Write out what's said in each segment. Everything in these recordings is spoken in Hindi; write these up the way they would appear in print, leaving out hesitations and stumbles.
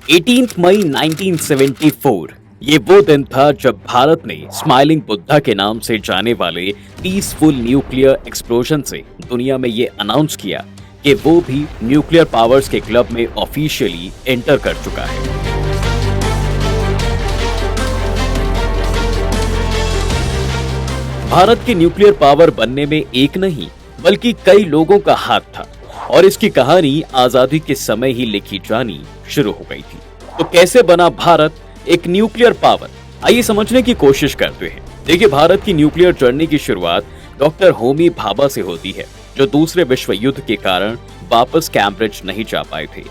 18 मई 1974 ये वो दिन था जब भारत ने स्माइलिंग बुद्धा के नाम से जाने वाले पीसफुल न्यूक्लियर एक्सप्लोजन से दुनिया में ये अनाउंस किया कि वो भी न्यूक्लियर पावर्स के क्लब में ऑफिशियली एंटर कर चुका है। भारत के न्यूक्लियर पावर बनने में एक नहीं बल्कि कई लोगों का हाथ था और इसकी कहानी आजादी के समय ही लिखी जानी शुरू हो गई थी। तो कैसे बना भारत एक न्यूक्लियर पावर, आइए समझने की कोशिश करते हैं। देखिए, भारत की न्यूक्लियर जर्नी की शुरुआत डॉक्टर होमी भाभा से होती है, जो दूसरे विश्व युद्ध के कारण वापस कैम्ब्रिज नहीं जा पाए थे।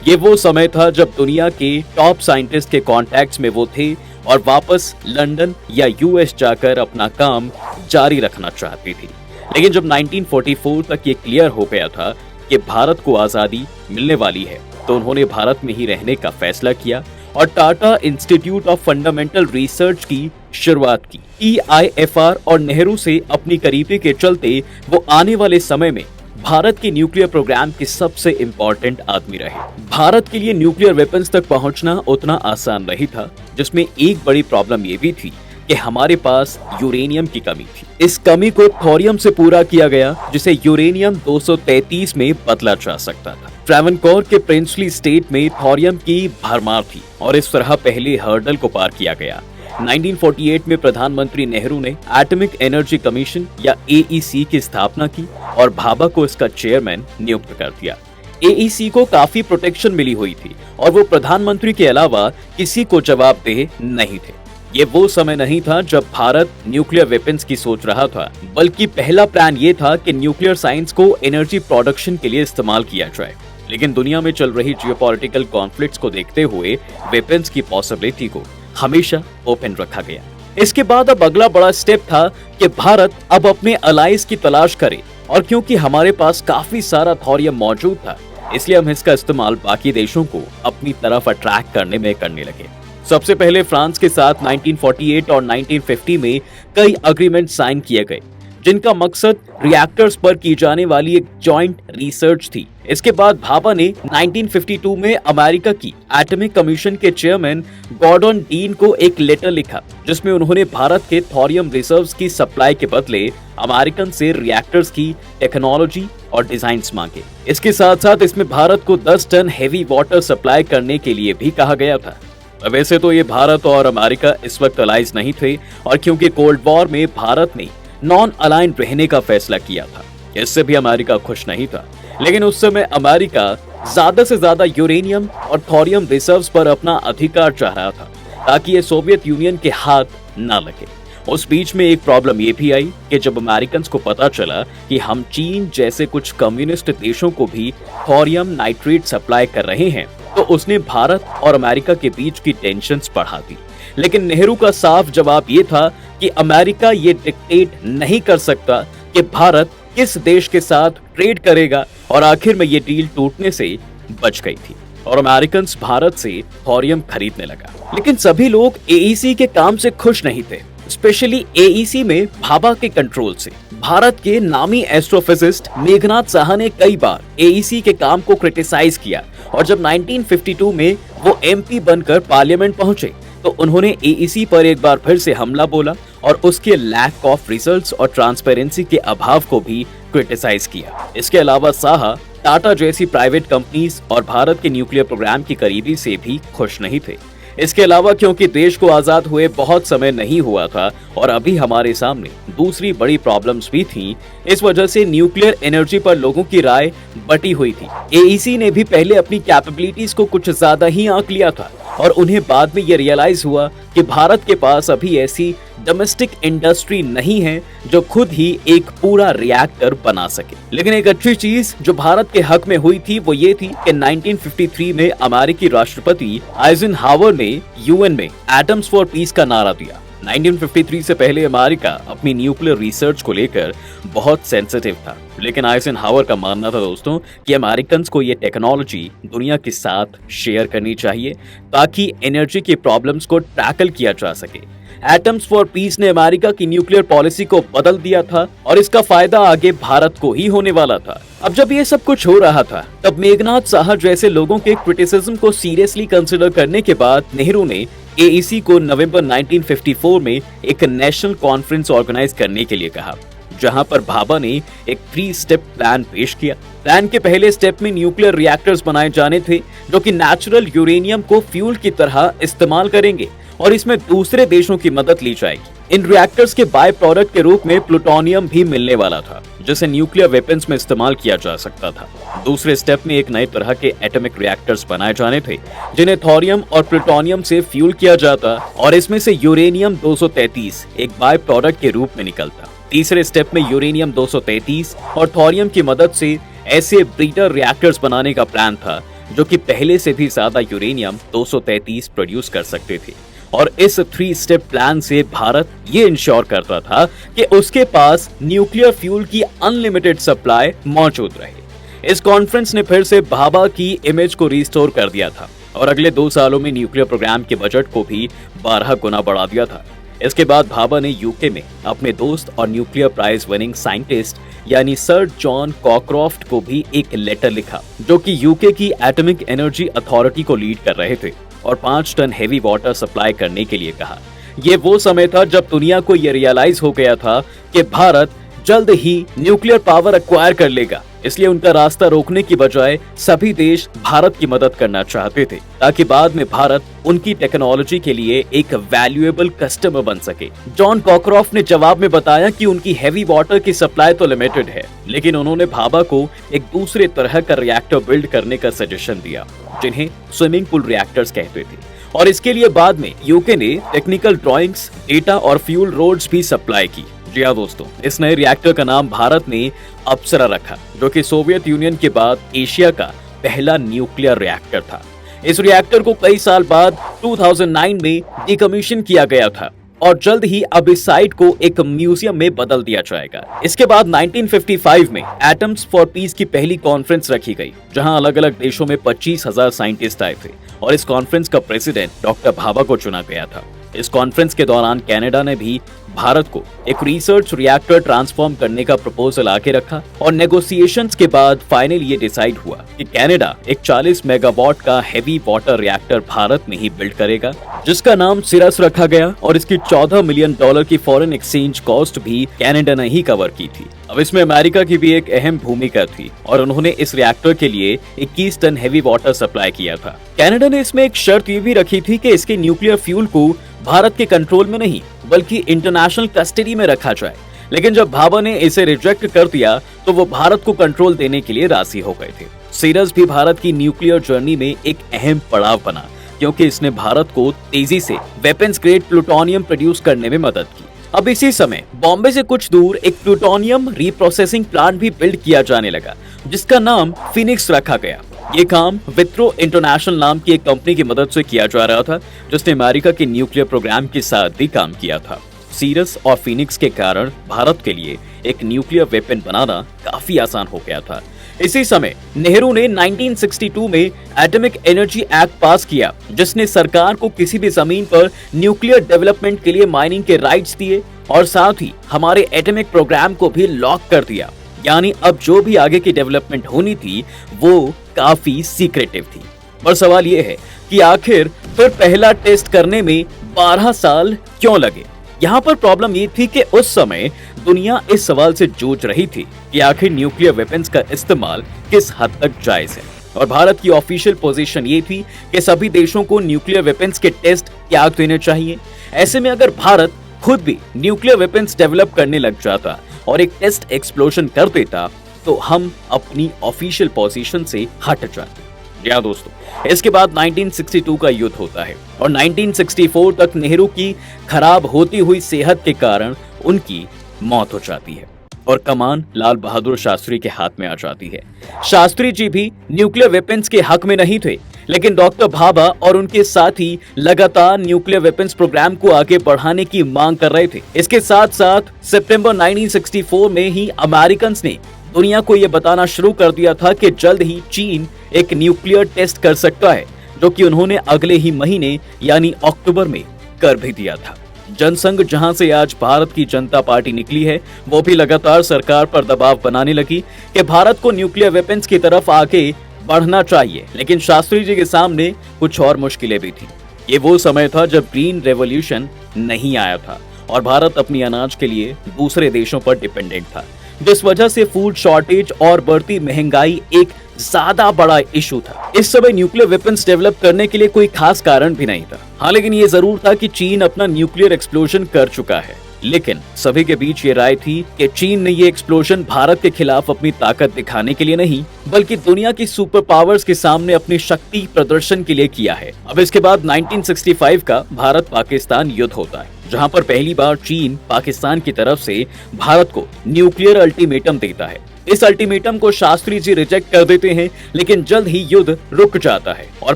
ये वो समय था जब दुनिया के टॉप साइंटिस्ट के कॉन्टैक्ट्स में वो थे और वापस लंदन या यूएस जाकर अपना काम जारी रखना चाहती थी। लेकिन जब 1944 तक ये क्लियर हो गया था कि भारत को आजादी मिलने वाली है, तो उन्होंने भारत में ही रहने का फैसला किया और Tata institute of fundamental research की शुरुआत की। TIFR और नेहरू से अपनी करीबी के चलते वो आने वाले समय में भारत के न्यूक्लियर प्रोग्राम के सबसे इंपॉर्टेंट आदमी रहे। भारत के लिए न्यूक्लियर वेपन्स तक पहुंचना उतना आसान नहीं था, जिसमें एक बड़ी प्रॉब्लम ये भी थी कि हमारे पास यूरेनियम की कमी थी। इस कमी को थोरियम से पूरा किया गया, जिसे यूरेनियम 233 में बदला जा सकता था। ट्रैवनकोर के प्रिंसली स्टेट में थोरियम की भरमार थी और इस तरह पहले हर्डल को पार किया गया। 1948 में प्रधानमंत्री नेहरू ने एटॉमिक एनर्जी कमीशन या AEC की स्थापना की और भाभा को इसका चेयरमैन नियुक्त कर दिया। AEC को काफी प्रोटेक्शन मिली हुई थी और वो प्रधानमंत्री के अलावा किसी को जवाबदेह नहीं थे। ये वो समय नहीं था जब भारत न्यूक्लियर वेपन्स की सोच रहा था, बल्कि पहला प्लान ये था कि न्यूक्लियर साइंस को एनर्जी प्रोडक्शन के लिए इस्तेमाल किया जाए। लेकिन दुनिया में चल रही जियोपॉलिटिकल कॉन्फ्लिक्ट्स को देखते हुए वेपन्स की पॉसिबिलिटी को हमेशा ओपन रखा गया। इसके बाद अब अगला बड़ा स्टेप था कि भारत अब अपने अलाइज की तलाश करे, और क्योंकि हमारे पास काफी सारा थोरियम मौजूद था, इसलिए हम इसका इस्तेमाल बाकी देशों को अपनी तरफ अट्रैक्ट करने में करने लगे। सबसे पहले फ्रांस के साथ 1948 और 1950 में कई अग्रीमेंट साइन किए गए, जिनका मकसद रिएक्टर्स पर की जाने वाली एक जॉइंट रिसर्च थी। इसके बाद भाभा ने 1952 में अमेरिका की एटॉमिक कमीशन के चेयरमैन गॉर्डन डीन को एक लेटर लिखा, जिसमें उन्होंने भारत के थोरियम रिजर्व्स की सप्लाई के बदले अमेरिकन से रिएक्टर्स की टेक्नोलॉजी और डिजाइन्स मांगे। इसके साथ साथ इसमें भारत को 10 टन हेवी वाटर सप्लाई करने के लिए भी कहा गया था। वैसे तो ये भारत और अमेरिका इस वक्त अलाइज नहीं थे, और क्योंकि कोल्ड वॉर में भारत ने नॉन अलाइंड रहने का फैसला किया था, इससे भी अमेरिका खुश नहीं था। लेकिन उस समय अमेरिका ज्यादा से ज्यादा यूरेनियम और थोरियम रिजर्व्स पर अपना अधिकार चाह रहा था, ताकि ये सोवियत यूनियन के हाथ ना लगे। उस बीच में एक प्रॉब्लम ये भी आई कि जब अमेरिकन को पता चला कि हम चीन जैसे कुछ कम्युनिस्ट देशों को भी थोरियम नाइट्रेट सप्लाई कर रहे हैं, तो उसने भारत और अमेरिका के बीच की टेंशन्स बढ़ा दी। लेकिन नेहरू का साफ जवाब ये था कि अमेरिका ये डिक्टेट नहीं कर सकता कि भारत किस देश के साथ ट्रेड करेगा, और आखिर में ये डील टूटने से बच गई थी और अमेरिकन भारत से थोरियम खरीदने लगा। लेकिन सभी लोग AEC के काम से खुश नहीं थे, स्पेशली AEC में भाभा के कंट्रोल से। भारत के नामी एस्ट्रोफिजिस्ट मेघनाथ साहा ने कई बार AEC के काम को क्रिटिसाइज किया, और जब 1952 में वो MP बनकर पार्लियामेंट पहुंचे, तो उन्होंने AEC पर एक बार फिर से हमला बोला और उसके लैक ऑफ रिजल्ट्स और ट्रांसपेरेंसी के अभाव को भी क्रिटिसाइज किया। इसके अलावा साहा टाटा जैसी प्राइवेट कंपनीज और भारत के न्यूक्लियर प्रोग्राम की करीबी से भी खुश नहीं थे। इसके अलावा क्योंकि देश को आजाद हुए बहुत समय नहीं हुआ था और अभी हमारे सामने दूसरी बड़ी प्रॉब्लम्स भी थीं, इस वजह से न्यूक्लियर एनर्जी पर लोगों की राय बटी हुई थी। AEC ने भी पहले अपनी कैपेबिलिटीज को कुछ ज्यादा ही आंक लिया था, और उन्हें बाद में ये रियलाइज हुआ कि भारत के पास अभी ऐसी डोमेस्टिक इंडस्ट्री नहीं है जो खुद ही एक पूरा रिएक्टर बना सके। लेकिन एक अच्छी चीज जो भारत के हक में हुई थी वो ये थी कि 1953 में अमेरिकी राष्ट्रपति आइजनहावर ने UN में एटम्स फॉर पीस का नारा दिया। 1953 से पहले अमेरिका अपनी न्यूक्लियर रिसर्च को लेकर बहुत सेंसिटिव था, लेकिन आइजनहावर का मानना था दोस्तों कि अमेरिकन को ये टेक्नोलॉजी दुनिया के साथ शेयर करनी चाहिए, ताकि एनर्जी के प्रॉब्लम्स को टैकल किया जा सके। एटम्स फॉर पीस ने अमेरिका की न्यूक्लियर पॉलिसी को बदल दिया था और इसका फायदा आगे भारत को ही होने वाला था। अब जब ये सब कुछ हो रहा था, तब मेघनाथ साहा जैसे लोगों के क्रिटिसिज्म को सीरियसली कंसिडर करने के बाद नेहरू ने एईसी को नवंबर 1954 में एक नेशनल कॉन्फ्रेंस ऑर्गेनाइज करने के लिए कहा, जहां पर भाभा ने एक 3 स्टेप प्लान पेश किया। प्लान के पहले स्टेप में न्यूक्लियर रिएक्टर्स बनाए जाने थे जो कि नेचुरल यूरेनियम को फ्यूल की तरह इस्तेमाल करेंगे और इसमें दूसरे देशों की मदद ली जाएगी। इन रिएक्टर्स के बाय प्रोडक्ट के रूप में प्लूटोनियम भी मिलने वाला था, जिसे न्यूक्लियर वेपन्स में इस्तेमाल किया जा सकता था। दूसरे स्टेप में एक नए तरह के एटॉमिक रिएक्टर्स बनाए जाने थे जिन्हें थोरियम और प्लूटोनियम से फ्यूल किया जाता और इसमें से यूरेनियम 233 एक बाय प्रोडक्ट के रूप में निकलता। तीसरे स्टेप में यूरेनियम 233 और थोरियम की मदद से ऐसे ब्रीडर रिएक्टर्स बनाने का प्लान था जो कि पहले से भी ज्यादा यूरेनियम 233 प्रोड्यूस कर सकते थे। और इस 3 स्टेप प्लान से भारत ये इंश्योर करता था कि उसके पास न्यूक्लियर फ्यूल की अनलिमिटेड सप्लाई मौजूद रहे। इस कॉन्फ्रेंस ने फिर से भाभा की इमेज को रिस्टोर कर दिया था और अगले 2 सालों में न्यूक्लियर प्रोग्राम के बजट को भी 12 गुना बढ़ा दिया था। इसके बाद भाभा ने यूके में अपने दोस्त और न्यूक्लियर प्राइज विनिंग साइंटिस्ट यानी सर जॉन कॉकरॉफ्ट को भी एक लेटर लिखा, जो कि यूके की एटॉमिक एनर्जी अथॉरिटी को लीड कर रहे थे, और 5 टन हेवी वाटर सप्लाई करने के लिए कहा। ये वो समय था जब दुनिया को ये रियलाइज हो गया था कि भारत जल्द ही न्यूक्लियर पावर एक्वायर कर लेगा, इसलिए उनका रास्ता रोकने की बजाय सभी देश भारत की मदद करना चाहते थे ताकि बाद में भारत उनकी टेक्नोलॉजी के लिए एक वैल्यूएबल कस्टमर बन सके। जॉन कॉकरॉफ्ट ने जवाब में बताया कि उनकी हेवी वाटर की सप्लाई तो लिमिटेड है, लेकिन उन्होंने भाभा को एक दूसरे तरह का रिएक्टर बिल्ड करने का सजेशन दिया, जिन्हें स्विमिंग पूल रिएक्टर्स कहते थे, और इसके लिए बाद में यूके ने टेक्निकल ड्राइंग्स, डेटा और फ्यूल रोड्स भी सप्लाई की। जी हाँ दोस्तों, इस नए रिएक्टर का नाम भारत ने अप्सरा रखा, जो कि सोवियत यूनियन के बाद एशिया का पहला न्यूक्लियर रिएक्टर था। इस रिएक्टर को कई साल बाद 2009 में डिकमीशन किया गया था और जल्द ही अब इस साइट को एक म्यूजियम में बदल दिया जाएगा। इसके बाद 1955 में एटम्स फॉर पीस की पहली कॉन्फ्रेंस रखी गई, जहां अलग अलग देशों में 25,000 साइंटिस्ट आए थे और इस कॉन्फ्रेंस का प्रेसिडेंट डॉक्टर भाभा को चुना गया था। इस कॉन्फ्रेंस के दौरान कनाडा ने भी भारत को एक रिसर्च रिएक्टर ट्रांसफॉर्म करने का प्रपोजल आगे रखा और नेगोशिएशंस के बाद फाइनली ये डिसाइड हुआ कि कनाडा एक 40 मेगावाट का हेवी वाटर रिएक्टर भारत में ही बिल्ड करेगा, जिसका नाम सिरस रखा गया, और इसकी $14 मिलियन की फॉरेन एक्सचेंज कॉस्ट भी कनाडा ने ही कवर की थी। अब इसमें अमेरिका की भी एक अहम भूमिका थी और उन्होंने इस रिएक्टर के लिए 21 टन हेवी वाटर सप्लाई किया था। कनाडा ने इसमें एक शर्त ये भी रखी थी कि इसके न्यूक्लियर फ्यूल को भारत के कंट्रोल में नहीं बल्कि इंटरनेशनल कस्टडी में रखा जाए, लेकिन जब भाभा ने इसे रिजेक्ट कर दिया तो वो भारत को कंट्रोल देने के लिए राजी हो गए थे। सिरस भी भारत की न्यूक्लियर जर्नी में एक अहम पड़ाव बना, क्योंकि इसने भारत को तेजी से वेपन्स ग्रेड प्लूटोनियम प्रोड्यूस करने में मदद की। अब इसी समय बॉम्बे से कुछ दूर एक प्लूटोनियम रीप्रोसेसिंग प्लांट भी बिल्ड किया जाने लगा, जिसका नाम फिनिक्स रखा गया। ये काम विप्रो इंटरनेशनल नाम की एक कंपनी की मदद से किया जा रहा था, जिसने अमेरिका के न्यूक्लियर प्रोग्राम के साथ भी काम किया था। सिरस और फिनिक्स के कारण भारत के लिए एक न्यूक्लियर वेपन बनाना काफी आसान हो गया था। इसी समय नेहरू ने 1962 में एटॉमिक एनर्जी एक्ट पास किया, जिसने सरकार को किसी भी जमीन पर न्यूक्लियर डेवलपमेंट के लिए माइनिंग के राइट्स दिए और साथ ही हमारे एटॉमिक प्रोग्राम को भी लॉक कर दिया। यानी अब जो भी आगे की डेवलपमेंट होनी थी वो काफी सीक्रेटिव थी। पर सवाल ये है कि आखिर फिर पहला टेस्ट करने में 12 साल क्यों लगे? यहाँ पर प्रॉब्लम ये थी कि उस समय दुनिया इस सवाल से जूझ रही थी कि आखिर न्यूक्लियर वेपन्स का इस्तेमाल किस हद तक जायज है, और भारत की ऑफिशियल पोजीशन ये थी कि सभी देशों को न्यूक्लियर वेपन्स के टेस्ट त्याग देने चाहिए। ऐसे में अगर भारत खुद भी न्यूक्लियर वेपन्स डेवलप करने लग जाता और एक टेस्ट एक्सप्लोजन कर देता तो हम अपनी ऑफिशियल पोजीशन से हट जाते। जी हाँ दोस्तों, इसके बाद 1962 का युद्ध होता है और 1964 तक नेहरू की खराब होती हुई सेहत के कारण उनकी मौत हो जाती है और कमान लाल बहादुर शास्त्री के हाथ में आ जाती है। शास्त्री जी भी न्यूक्लियर वेपन्स के हक में नहीं थे, लेकिन डॉक्टर भाभा और उनके साथी लगातार न्यूक्लियर वेपन्स प्रोग्राम को आगे बढ़ाने की मांग कर रहे थे। इसके साथ साथ सितंबर 1964 में ही अमेरिकन ने दुनिया को यह बताना शुरू कर दिया था कि जल्द ही चीन एक न्यूक्लियर टेस्ट कर सकता है, जो कि उन्होंने अगले ही महीने यानी अक्टूबर में कर भी दिया था। जनसंघ, जहां से आज भारत की जनता पार्टी निकली है, वो भी लगातार सरकार पर दबाव बनाने लगी कि भारत को न्यूक्लियर वेपन्स की तरफ आगे बढ़ना चाहिए। लेकिन शास्त्री जी के सामने कुछ और मुश्किलें भी थी। ये वो समय था जब ग्रीन रेवोल्यूशन नहीं आया था और भारत अपनी अनाज के लिए दूसरे देशों पर डिपेंडेंट था, जिस वजह से फूड शॉर्टेज और बढ़ती महंगाई एक ज्यादा बड़ा इशू था। इस समय न्यूक्लियर वेपन्स डेवलप करने के लिए कोई खास कारण भी नहीं था। हाँ, लेकिन ये जरूर था कि चीन अपना न्यूक्लियर एक्सप्लोजन कर चुका है। लेकिन सभी के बीच ये राय थी कि चीन ने ये एक्सप्लोजन भारत के खिलाफ अपनी ताकत दिखाने के लिए नहीं, बल्कि दुनिया की सुपर पावर्स के सामने अपनी शक्ति प्रदर्शन के लिए किया है। अब इसके बाद 1965 का भारत पाकिस्तान युद्ध होता है, जहां पर पहली बार चीन पाकिस्तान की तरफ से भारत को न्यूक्लियर अल्टीमेटम देता है। इस अल्टीमेटम को शास्त्री जी रिजेक्ट कर देते हैं, लेकिन जल्द ही युद्ध रुक जाता है और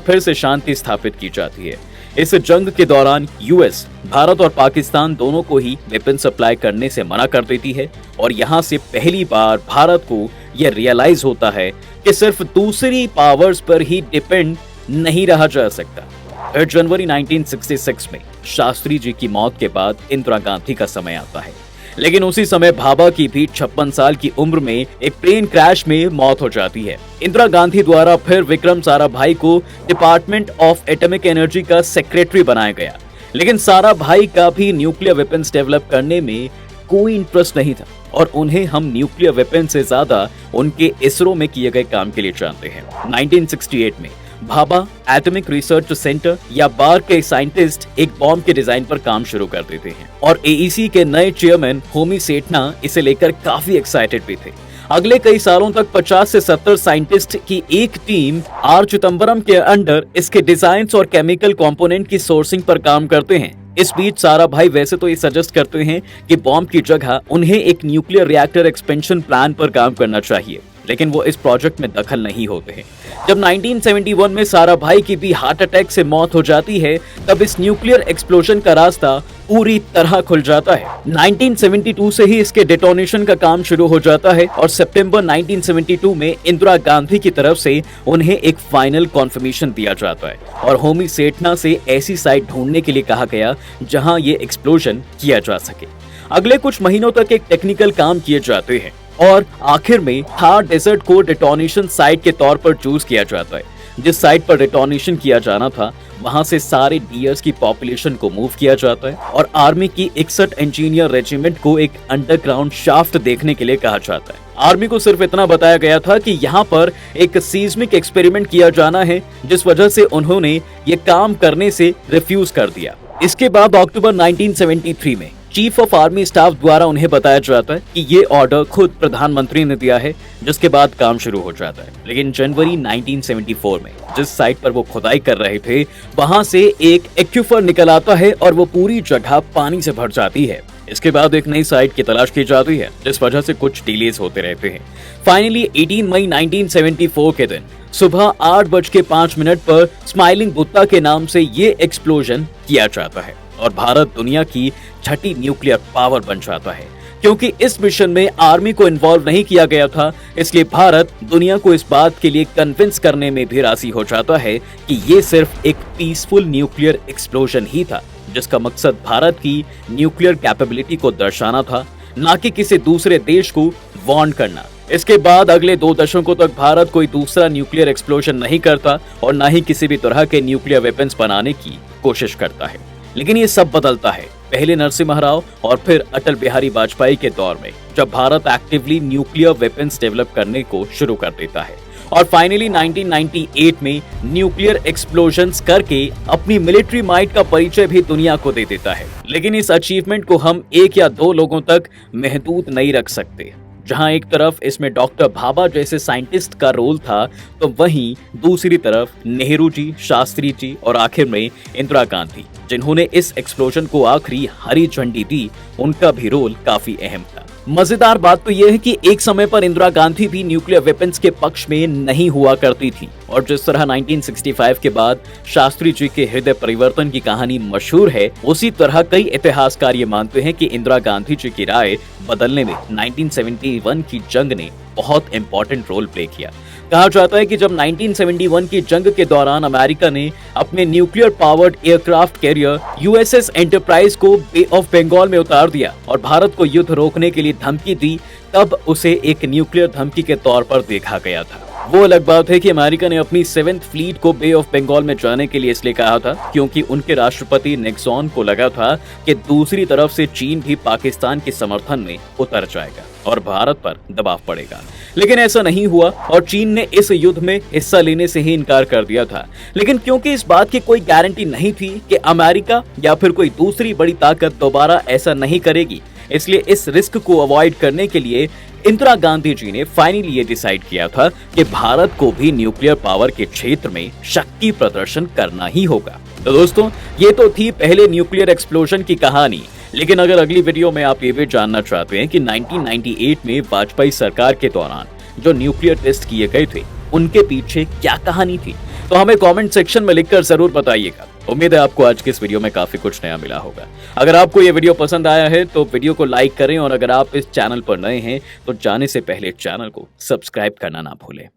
फिर से शांति स्थापित की जाती है। इस जंग के दौरान यूएस भारत और पाकिस्तान दोनों को ही वेपन सप्लाई करने से मना कर देती है और यहाँ से पहली बार भारत को यह रियलाइज होता है कि सिर्फ दूसरी पावर्स पर ही डिपेंड नहीं रहा जा सकता। फिर जनवरी 1966 में शास्त्री जी की मौत के बाद इंदिरा गांधी का समय आता है, लेकिन उसी समय भाभा की भी 56 साल की उम्र में एक प्लेन क्रैश में मौत हो जाती है। इंदिरा गांधी द्वारा फिर विक्रम साराभाई को डिपार्टमेंट ऑफ एटॉमिक एनर्जी का सेक्रेटरी बनाया गया, लेकिन साराभाई का भी न्यूक्लियर वेपन्स डेवलप करने में कोई इंटरेस्ट नहीं था और उन्हें हम न्यूक्लियर वेपन से ज्यादा उनके इसरो में किए गए काम के लिए जानते हैं। 1968 में भाभा एटॉमिक रिसर्च सेंटर या बार के साइंटिस्ट एक बॉम्ब के डिजाइन पर काम शुरू कर देते हैं और एईसी के नए चेयरमैन होमी सेठना इसे लेकर काफी एक्साइटेड भी थे। अगले कई सालों तक 50 से 70 साइंटिस्ट की एक टीम आर चिदम्बरम के अंडर इसके डिजाइन और केमिकल कंपोनेंट की सोर्सिंग पर काम करते हैं। इस बीच साराभाई वैसे तो ये सजेस्ट करते हैं कि बॉम्ब की जगह उन्हें एक न्यूक्लियर रिएक्टर एक्सपेंशन प्लान पर काम करना चाहिए, लेकिन वो इस प्रोजेक्ट में दखल नहीं होते हैं। जब 1971 में साराभाई की भी हार्ट अटैक से मौत हो जाती है, तब इस न्यूक्लियर एक्सप्लोजन का रास्ता पूरी तरह खुल जाता है। 1972 से ही इसके डेटोनेशन का काम शुरू हो जाता है और सितंबर 1972 में इंदिरा गांधी की तरफ से उन्हें एक फाइनल कॉन्फर्मेशन दिया जाता है और होमी सेठना से ऐसी साइट ढूंढने के लिए कहा गया जहां ये एक्सप्लोजन किया जा सके। अगले कुछ महीनों तक एक टेक्निकल काम किए जाते हैं और आखिर में थार डेजर्ट को डेटोनेशन साइट के तौर पर चूज किया जाता है। जिस साइट पर डेटोनेशन किया जाना था, वहां से सारे डियर्स की पॉपुलेशन को मूव किया जाता है और आर्मी की 61 इंजीनियर रेजिमेंट को एक अंडरग्राउंड शाफ्ट देखने के लिए कहा जाता है। आर्मी को सिर्फ इतना बताया गया था कि यहाँ पर एक सीस्मिक एक्सपेरिमेंट किया जाना है, जिस वजह से उन्होंने ये काम करने से रिफ्यूज कर दिया। इसके बाद अक्टूबर 1973 में चीफ ऑफ आर्मी स्टाफ द्वारा उन्हें बताया जाता है कि ये ऑर्डर खुद प्रधानमंत्री ने दिया है, जिसके बाद काम शुरू हो जाता है। लेकिन जनवरी 1974 में जिस साइट पर वो खुदाई कर रहे थे, वहां से एक एक्यूफर निकल आता है और वो पूरी जगह पानी से भर जाती है। इसके बाद एक नई साइट की तलाश की जाती है, जिस वजह से कुछ डिलेज होते रहते हैं। फाइनली 18 मई 1974 के दिन सुबह 8:05 पर स्माइलिंग बुत्ता के नाम से ये एक्सप्लोजन किया जाता है और भारत दुनिया की छठी न्यूक्लियर पावर बन जाता है। क्योंकि इस मिशन में आर्मी को इन्वॉल्व नहीं किया गया था, इसलिए भारत दुनिया को इस बात के लिए कन्विंस करने में भी राजी हो जाता है कि ये सिर्फ एक पीसफुल न्यूक्लियर एक्सप्लोजन ही था, जिसका मकसद भारत की न्यूक्लियर कैपेबिलिटी को दर्शाना था, न कि किसी दूसरे देश को वार्न करना। इसके बाद अगले 2 दशकों तक भारत कोई दूसरा न्यूक्लियर एक्सप्लोजन नहीं करता और न ही किसी भी तरह के न्यूक्लियर वेपन्स बनाने की कोशिश करता है। लेकिन ये सब बदलता है पहले नरसिम्हा राव और फिर अटल बिहारी वाजपेयी के दौर में, जब Bharat actively nuclear weapons develop करने को शुरू कर देता है और फाइनली 1998 में न्यूक्लियर एक्सप्लोजन्स करके अपनी मिलिट्री माइट का परिचय भी दुनिया को दे देता है। लेकिन इस अचीवमेंट को हम 1 या 2 लोगों तक महदूद नहीं रख सकते। जहां एक तरफ इसमें डॉक्टर भाभा जैसे साइंटिस्ट का रोल था, तो वहीं दूसरी तरफ नेहरू जी, शास्त्री जी और आखिर में इंदिरा गांधी, जिन्होंने इस एक्सप्लोजन को आखिरी हरी झंडी दी, उनका भी रोल काफी अहम था। मजेदार बात तो यह है कि एक समय पर इंदिरा गांधी भी न्यूक्लियर वेपन्स के पक्ष में नहीं हुआ करती थी और जिस तरह 1965 के बाद शास्त्री जी के हृदय परिवर्तन की कहानी मशहूर है, उसी तरह कई इतिहासकार ये मानते हैं कि इंदिरा गांधी जी की राय बदलने में 1971 की जंग ने बहुत इंपॉर्टेंट रोल प्ले किया। कहा जाता है कि जब 1971 की जंग के दौरान अमेरिका ने अपने nuclear powered aircraft carrier USS enterprise को बे ऑफ बंगाल में उतार दिया और भारत को युद्ध रोकने के लिए धमकी दी, तब उसे एक न्यूक्लियर धमकी के तौर पर देखा गया था। वो अलग बात है कि अमेरिका ने अपनी 7th फ्लीट को बे ऑफ बंगाल में जाने के लिए इसलिए कहा था क्योंकि उनके राष्ट्रपति निक्सन को लगा था कि दूसरी तरफ से चीन भी पाकिस्तान के समर्थन में उतर जाएगा और भारत पर दबाव पड़ेगा। लेकिन ऐसा नहीं हुआ और चीन ने इस युद्ध में हिस्सा लेने से ही इनकार कर दिया था। लेकिन क्योंकि इस बात की कोई गारंटी नहीं थी कि अमेरिका या फिर कोई दूसरी बड़ी ताकत दोबारा ऐसा नहीं करेगी, इसलिए इस रिस्क को अवॉइड करने के लिए इंदिरा गांधी जी ने फाइनली ये डिसाइड किया था कि भारत को भी न्यूक्लियर पावर के क्षेत्र में शक्ति प्रदर्शन करना ही होगा। तो दोस्तों, ये तो थी पहले न्यूक्लियर एक्सप्लोजन की कहानी। लेकिन अगर अगली वीडियो में आप ये भी जानना चाहते हैं कि 1998 में वाजपेयी सरकार के दौरान जो न्यूक्लियर टेस्ट किए गए थे उनके पीछे क्या कहानी थी, तो हमें कमेंट सेक्शन में लिखकर जरूर बताइएगा। उम्मीद है आपको आज के इस वीडियो में काफी कुछ नया मिला होगा। अगर आपको ये वीडियो पसंद आया है तो वीडियो को लाइक करें और अगर आप इस चैनल पर नए हैं तो जाने से पहले चैनल को सब्सक्राइब करना ना भूलें।